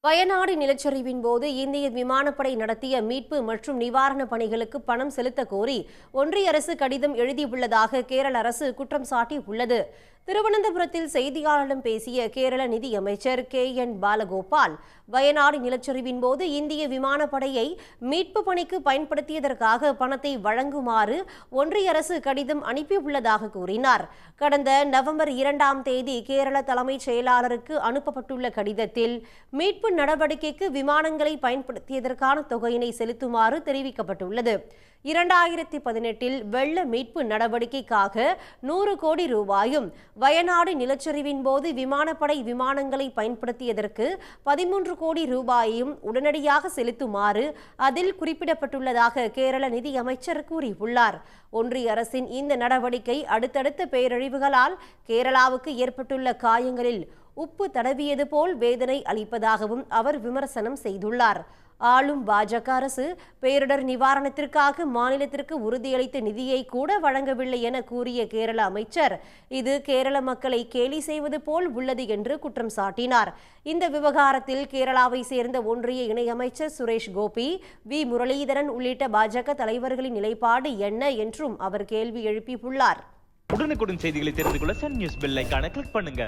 வயநாடு நிலச்சரிவின் போது இந்திய விமானப்படை நடத்திய மீட்பு மற்றும் நிவாரணப் பணிகளுக்கு பணம் செலுத்தக் கோரி ஒன்றிய அரசு கடிதம் எழுதியுள்ளதாக கேரள அரசு குற்றம் சாட்டியுள்ளது. திருவனந்தபுரத்தில் செய்தியாளர்களிடம் பேசிய கேரள நிதியமைச்சர் KN பாலகோபால், வயநாடு நிலச்சரிவின் போது இந்திய விமானப்படையை மீட்பு பணிக்கு பயன்படுத்தியதற்காக பணத்தை வழங்குமாறு ஒன்றிய அரசு கடிதம் அனுப்பியுள்ளதாக கூறினார். கடந்த நவம்பர் 2ஆம் தேதி கேரள தலைமைச் செயலாளருக்கு அனுப்பப்பட்டுள்ள கடிதத்தில் மீட்பு நடவடிக்கைக்கு விமானங்களை பயன்படுத்தியதற்கான தொகையினை செலுத்துமாறு தெரிவிக்கப்பட்டுள்ளது. 2018இல் வெள்ள மீட்பு நடவடிக்கைக்காக 100 கோடி ரூபாயும், வயநாடு நிலச்சரிவின் போது விமானப்படை விமானங்களை பயன்படுத்தியதற்கு 13 கோடி ரூபாயையும் உடனடியாக செலுத்துமாறு அதில் குறிப்பிடப்பட்டுள்ளதாக கேரள நிதியமைச்சர் கூறியுள்ளார். ஒன்றிய அரசின் இந்த நடவடிக்கை அடுத்தடுத்த பேரழிவுகளால் கேரளாவுக்கு ஏற்பட்டுள்ள காயங்களில் உப்பு தடவியது போல் வேதனை அளிப்பதாகவும் அவர் விமர்சனம் செய்துள்ளார். ஆளும் பாஜக அரசு பேரிடர் நிவாரணத்திற்காக மாநிலத்திற்கு உறுதியளித்த நிதியை கூட வழங்கவில்லை என கூறிய கேரள அமைச்சர், இது கேரள மக்களை கேலி செய்வது போல் உள்ளது என்று குற்றம் சாட்டினார். இந்த விவகாரத்தில் கேரளாவை சேர்ந்த ஒன்றிய இணையமைச்சர் சுரேஷ் கோபி, வி முரளிதரன் உள்ளிட்ட பாஜக தலைவர்களின் நிலைப்பாடு என்ன என்றும் அவர் கேள்வி எழுப்பியுள்ளார். உடனுக்குடன் செய்திகளை தெரிந்து கொள்ள சன் நியூஸ் பெல் ஐகானை கிளிக் பண்ணுங்க.